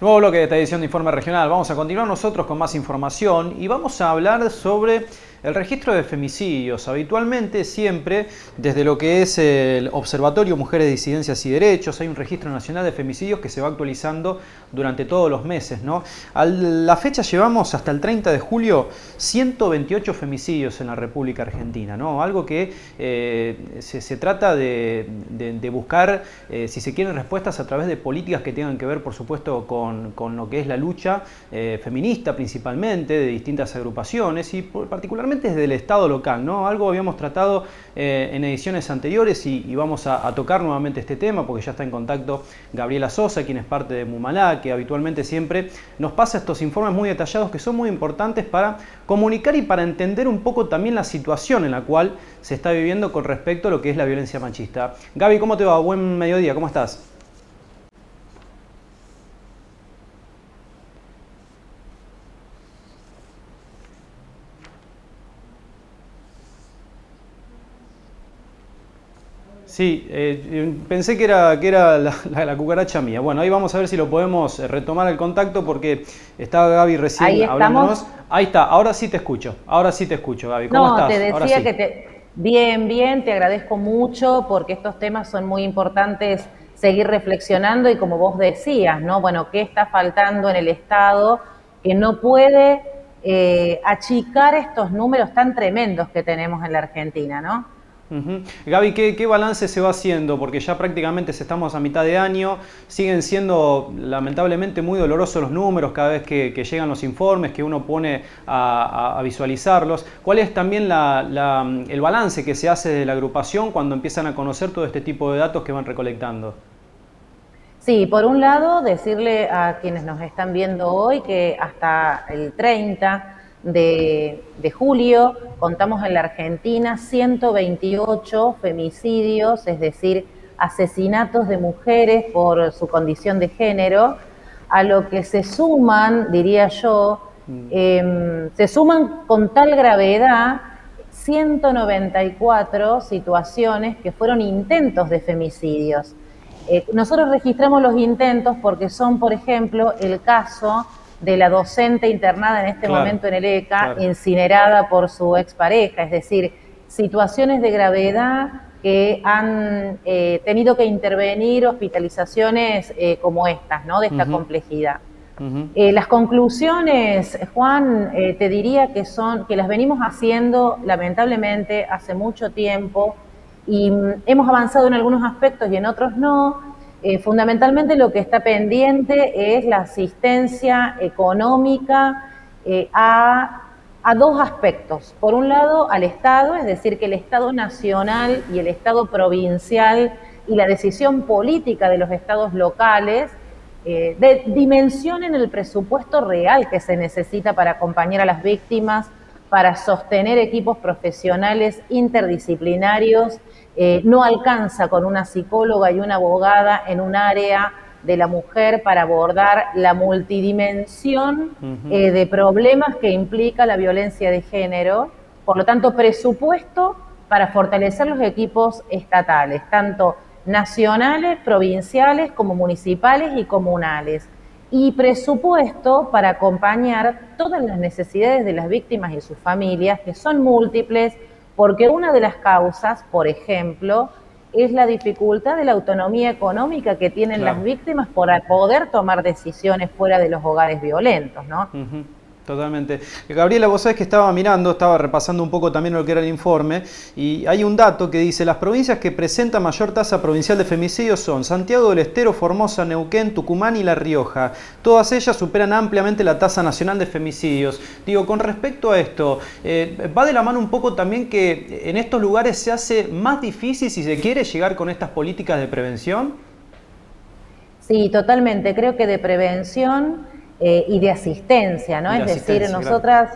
Nuevo bloque de esta edición de Informe Regional. Vamos a continuar nosotros con más información y vamos a hablar sobre el registro de femicidios. Habitualmente, siempre, desde lo que es el Observatorio Mujeres, Disidencias y Derechos, hay un registro nacional de femicidios que se va actualizando durante todos los meses, ¿no? A la fecha llevamos hasta el 30 de julio 128 femicidios en la República Argentina, ¿no? Algo que se trata de buscar, si se quieren, respuestas a través de políticas que tengan que ver, por supuesto, con lo que es la lucha feminista principalmente, de distintas agrupaciones y particularmente desde el Estado local, ¿no? Algo habíamos tratado en ediciones anteriores y vamos a tocar nuevamente este tema porque ya está en contacto Gabriela Sosa, quien es parte de Mumalá, que habitualmente siempre nos pasa estos informes muy detallados que son muy importantes para comunicar y para entender un poco también la situación en la cual se está viviendo con respecto a lo que es la violencia machista. Gaby, ¿cómo te va? Buen mediodía, ¿cómo estás? Sí, pensé que era la cucaracha mía. Bueno, ahí vamos a ver si lo podemos retomar el contacto porque estaba Gaby recién Ahí hablándonos. Ahí está, ahora sí te escucho, Gaby. ¿Cómo No, estás? te Ahora decía sí. bien, te agradezco mucho porque estos temas son muy importantes seguir reflexionando y como vos decías, ¿no? Bueno, ¿qué está faltando en el Estado que no puede achicar estos números tan tremendos que tenemos en la Argentina, ¿no? Gaby, ¿qué balance se va haciendo? Porque ya prácticamente estamos a mitad de año, siguen siendo lamentablemente muy dolorosos los números cada vez que llegan los informes, que uno pone a visualizarlos. ¿Cuál es también el balance que se hace de la agrupación cuando empiezan a conocer todo este tipo de datos que van recolectando? Sí, por un lado, decirle a quienes nos están viendo hoy que hasta el 30 de julio contamos en la Argentina 128 femicidios, es decir, asesinatos de mujeres por su condición de género, a lo que se suman, diría yo, se suman con tal gravedad 194 situaciones que fueron intentos de femicidios. Nosotros registramos los intentos porque son, por ejemplo, el caso de la docente internada en este momento en el ECA, incinerada por su expareja, es decir, situaciones de gravedad que han tenido que intervenir hospitalizaciones como estas, ¿no? De esta complejidad. Las conclusiones, Juan, te diría que las venimos haciendo lamentablemente hace mucho tiempo y hemos avanzado en algunos aspectos y en otros no. Fundamentalmente lo que está pendiente es la asistencia económica a dos aspectos. Por un lado, al Estado, es decir, que el Estado nacional y el Estado provincial y la decisión política de los estados locales dimensionen el presupuesto real que se necesita para acompañar a las víctimas, para sostener equipos profesionales interdisciplinarios. No alcanza con una psicóloga y una abogada en un área de la mujer para abordar la multidimensión de problemas que implica la violencia de género. Por lo tanto, presupuesto para fortalecer los equipos estatales, tanto nacionales, provinciales, como municipales y comunales. Y presupuesto para acompañar todas las necesidades de las víctimas y sus familias, que son múltiples, porque una de las causas, por ejemplo, es la dificultad de la autonomía económica que tienen las víctimas para poder tomar decisiones fuera de los hogares violentos, ¿no? Totalmente. Gabriela, vos sabés que estaba repasando un poco también lo que era el informe, y hay un dato que dice: las provincias que presentan mayor tasa provincial de femicidios son Santiago del Estero, Formosa, Neuquén, Tucumán y La Rioja. Todas ellas superan ampliamente la tasa nacional de femicidios. Digo, con respecto a esto, va de la mano un poco también que en estos lugares se hace más difícil, si se quiere, llegar con estas políticas de prevención. Sí, totalmente. Creo que de prevención y de asistencia, ¿no? Es decir, nosotras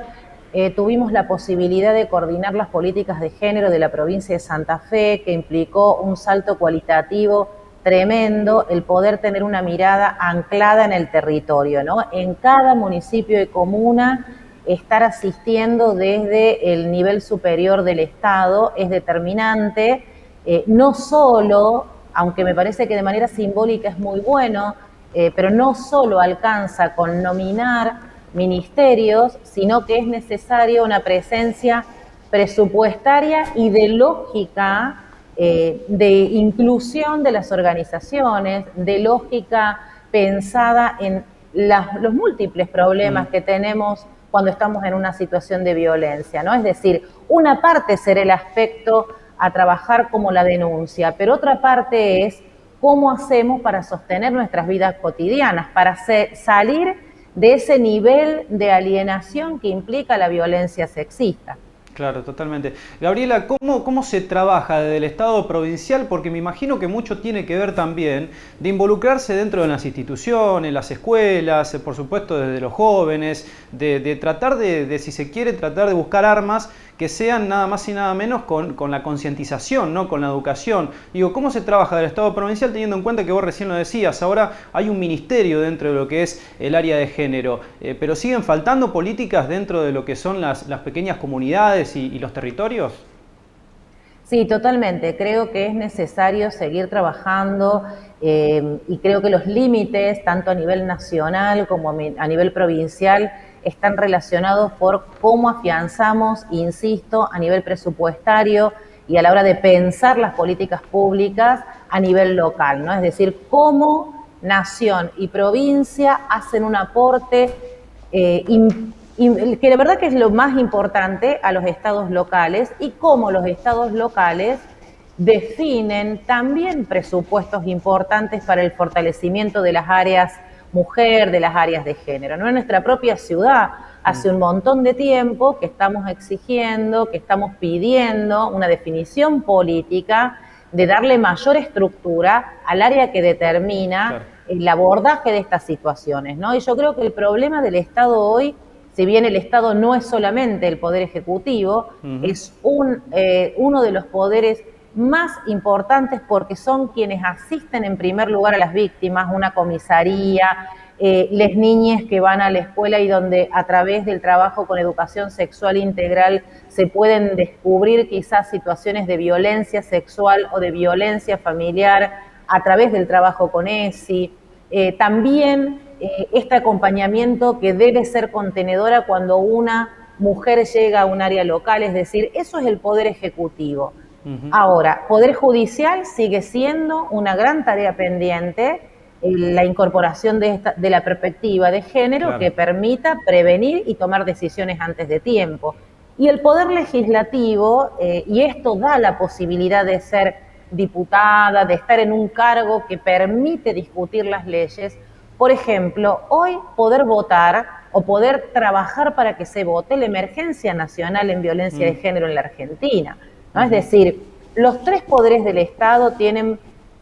tuvimos la posibilidad de coordinar las políticas de género de la provincia de Santa Fe, que implicó un salto cualitativo tremendo, el poder tener una mirada anclada en el territorio, ¿no? En cada municipio y comuna, estar asistiendo desde el nivel superior del Estado es determinante, no solo, aunque me parece que de manera simbólica es muy bueno, pero no solo alcanza con nominar ministerios, sino que es necesaria una presencia presupuestaria y de lógica de inclusión de las organizaciones, de lógica pensada en los múltiples problemas que tenemos cuando estamos en una situación de violencia, ¿no? Es decir, una parte será el aspecto a trabajar como la denuncia, pero otra parte es cómo hacemos para sostener nuestras vidas cotidianas, para salir de ese nivel de alienación que implica la violencia sexista. Claro, totalmente. Gabriela, ¿cómo se trabaja desde el Estado provincial? Porque me imagino que mucho tiene que ver también de involucrarse dentro de las instituciones, las escuelas, por supuesto desde los jóvenes, de tratar si se quiere, tratar de buscar armas que sean nada más y nada menos con la concientización, ¿no? Con la educación. Digo, ¿cómo se trabaja del Estado provincial teniendo en cuenta que vos recién lo decías? Ahora hay un ministerio dentro de lo que es el área de género, pero ¿siguen faltando políticas dentro de lo que son las pequeñas comunidades y los territorios? Sí, totalmente. Creo que es necesario seguir trabajando y creo que los límites, tanto a nivel nacional como a nivel provincial, están relacionados por cómo afianzamos, insisto, a nivel presupuestario y a la hora de pensar las políticas públicas a nivel local, ¿no? Es decir, cómo nación y provincia hacen un aporte que de verdad que es lo más importante a los estados locales y cómo los estados locales definen también presupuestos importantes para el fortalecimiento de las áreas mujer, de las áreas de género, ¿no? En nuestra propia ciudad hace un montón de tiempo que estamos exigiendo, que estamos pidiendo una definición política de darle mayor estructura al área que determina el abordaje de estas situaciones, ¿no? Y yo creo que el problema del Estado hoy, si bien el Estado no es solamente el poder ejecutivo, es uno de los poderes más importantes porque son quienes asisten en primer lugar a las víctimas, una comisaría, las niñas que van a la escuela y donde a través del trabajo con educación sexual integral se pueden descubrir quizás situaciones de violencia sexual o de violencia familiar a través del trabajo con ESI. También este acompañamiento que debe ser contenedora cuando una mujer llega a un área local, es decir, eso es el poder ejecutivo. Ahora, Poder Judicial sigue siendo una gran tarea pendiente, la incorporación de la perspectiva de género que permita prevenir y tomar decisiones antes de tiempo. Y el Poder Legislativo, y esto da la posibilidad de ser diputada, de estar en un cargo que permite discutir las leyes. Por ejemplo, hoy poder votar o poder trabajar para que se vote la emergencia nacional en violencia de género en la Argentina, ¿no? Es decir, los tres poderes del Estado tienen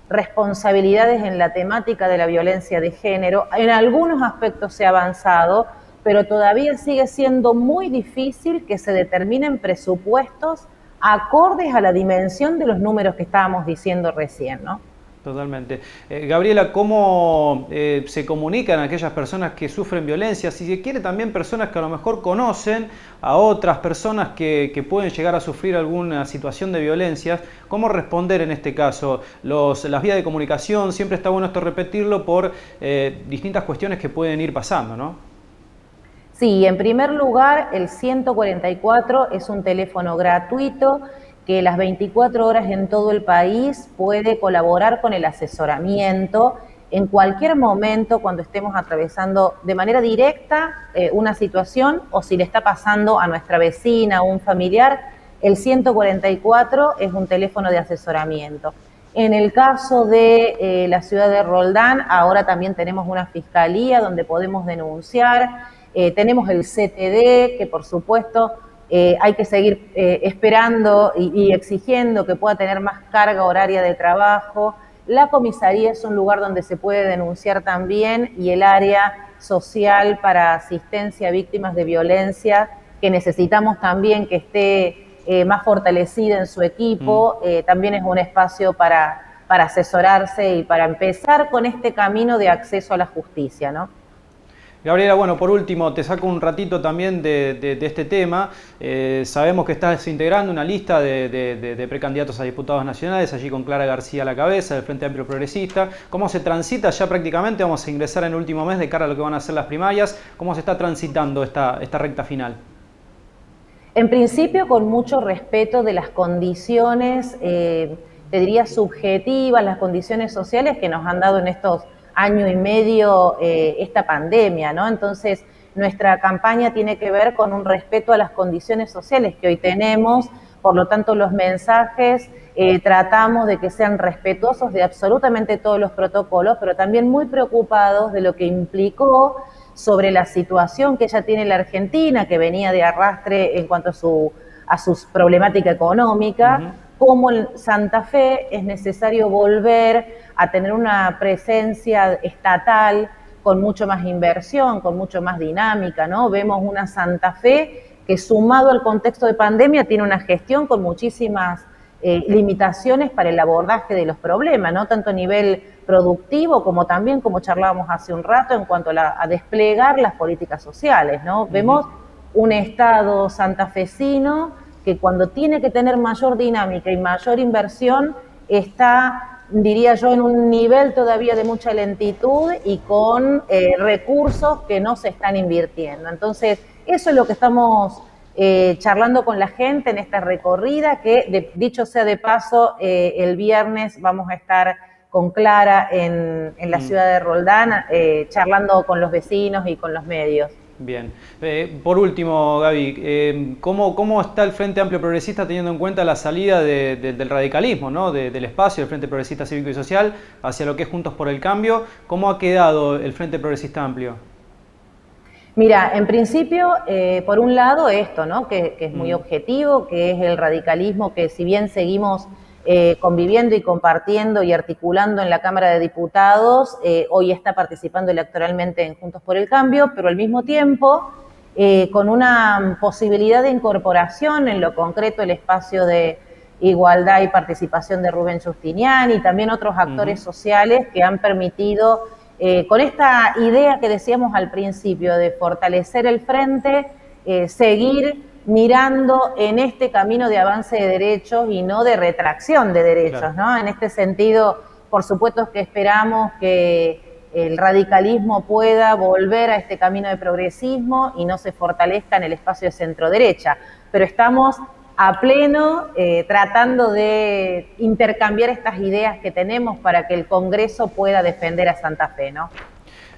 responsabilidades en la temática de la violencia de género. En algunos aspectos se ha avanzado, pero todavía sigue siendo muy difícil que se determinen presupuestos acordes a la dimensión de los números que estábamos diciendo recién, ¿no? Totalmente. Gabriela, ¿cómo se comunican aquellas personas que sufren violencia? Si se quiere, también personas que a lo mejor conocen a otras personas que pueden llegar a sufrir alguna situación de violencia. ¿Cómo responder en este caso? Las vías de comunicación, siempre está bueno esto repetirlo por distintas cuestiones que pueden ir pasando, ¿no? Sí, en primer lugar, el 144 es un teléfono gratuito que las 24 horas en todo el país puede colaborar con el asesoramiento en cualquier momento cuando estemos atravesando de manera directa una situación o si le está pasando a nuestra vecina o un familiar. El 144 es un teléfono de asesoramiento. En el caso de la ciudad de Roldán, ahora también tenemos una fiscalía donde podemos denunciar. Tenemos el CTD, que por supuesto hay que seguir esperando y exigiendo que pueda tener más carga horaria de trabajo. La comisaría es un lugar donde se puede denunciar también y el área social para asistencia a víctimas de violencia, que necesitamos también que esté más fortalecida en su equipo, también es un espacio para asesorarse y para empezar con este camino de acceso a la justicia, ¿no? Gabriela, bueno, por último, te saco un ratito también de este tema. Sabemos que estás integrando una lista de precandidatos a diputados nacionales, allí con Clara García a la cabeza, del Frente Amplio Progresista. ¿Cómo se transita ya prácticamente? Vamos a ingresar en el último mes de cara a lo que van a ser las primarias. ¿Cómo se está transitando esta recta final? En principio, con mucho respeto de las condiciones, te diría subjetivas, las condiciones sociales que nos han dado en estos año y medio esta pandemia, ¿no? Entonces, nuestra campaña tiene que ver con un respeto a las condiciones sociales que hoy tenemos, por lo tanto, los mensajes tratamos de que sean respetuosos de absolutamente todos los protocolos, pero también muy preocupados de lo que implicó sobre la situación que ya tiene la Argentina, que venía de arrastre en cuanto a su problemática económica, como en Santa Fe es necesario volver a tener una presencia estatal con mucho más inversión, con mucho más dinámica, ¿no? Vemos una Santa Fe que, sumado al contexto de pandemia, tiene una gestión con muchísimas limitaciones para el abordaje de los problemas, ¿no? Tanto a nivel productivo como también, como charlábamos hace un rato, en cuanto a desplegar las políticas sociales, ¿no? Vemos un Estado santafesino que, cuando tiene que tener mayor dinámica y mayor inversión, está, diría yo, en un nivel todavía de mucha lentitud y con recursos que no se están invirtiendo. Entonces, eso es lo que estamos charlando con la gente en esta recorrida, que dicho sea de paso, el viernes vamos a estar con Clara en la ciudad de Roldán, charlando con los vecinos y con los medios. Bien. Por último, Gaby, ¿cómo está el Frente Amplio Progresista teniendo en cuenta la salida del radicalismo, ¿no? Del espacio del Frente Progresista Cívico y Social hacia lo que es Juntos por el Cambio? ¿Cómo ha quedado el Frente Progresista Amplio? Mira, en principio, por un lado esto, ¿no? Que es muy objetivo, que es el radicalismo que, si bien seguimos conviviendo y compartiendo y articulando en la Cámara de Diputados, hoy está participando electoralmente en Juntos por el Cambio, pero al mismo tiempo con una posibilidad de incorporación, en lo concreto el espacio de igualdad y participación de Rubén Justiniani y también otros actores sociales que han permitido, con esta idea que decíamos al principio de fortalecer el frente, seguir mirando en este camino de avance de derechos y no de retracción de derechos, claro, ¿no? En este sentido, por supuesto que esperamos que el radicalismo pueda volver a este camino de progresismo y no se fortalezca en el espacio de centro-derecha, pero estamos a pleno tratando de intercambiar estas ideas que tenemos para que el Congreso pueda defender a Santa Fe, ¿no?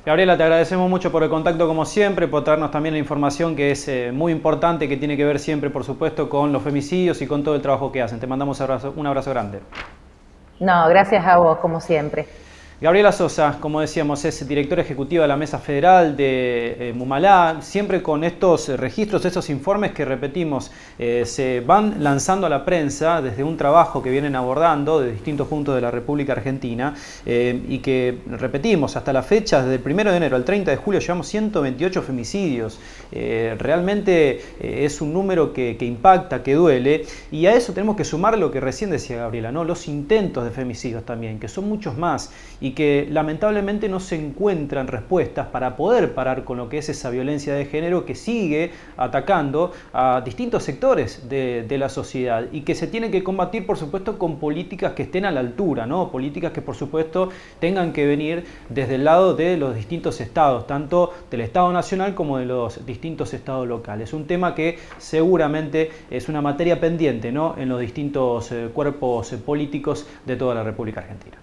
Gabriela, te agradecemos mucho por el contacto como siempre, por traernos también la información que es muy importante, que tiene que ver siempre, por supuesto, con los femicidios y con todo el trabajo que hacen. Te mandamos un abrazo grande. No, gracias a vos, como siempre. Gabriela Sosa, como decíamos, es directora ejecutiva de la Mesa Federal de Mumalá, siempre con estos registros, estos informes que, repetimos, se van lanzando a la prensa desde un trabajo que vienen abordando de distintos puntos de la República Argentina y que, repetimos, hasta la fecha, desde el 1 de enero al 30 de julio, llevamos 128 femicidios. Realmente es un número que impacta, que duele, y a eso tenemos que sumar lo que recién decía Gabriela, ¿no? Los intentos de femicidios también, que son muchos más, y que lamentablemente no se encuentran respuestas para poder parar con lo que es esa violencia de género que sigue atacando a distintos sectores de la sociedad y que se tiene que combatir, por supuesto, con políticas que estén a la altura, ¿no? Políticas que, por supuesto, tengan que venir desde el lado de los distintos estados, tanto del Estado Nacional como de los distintos estados locales. Un tema que seguramente es una materia pendiente, ¿no?, en los distintos cuerpos políticos de toda la República Argentina.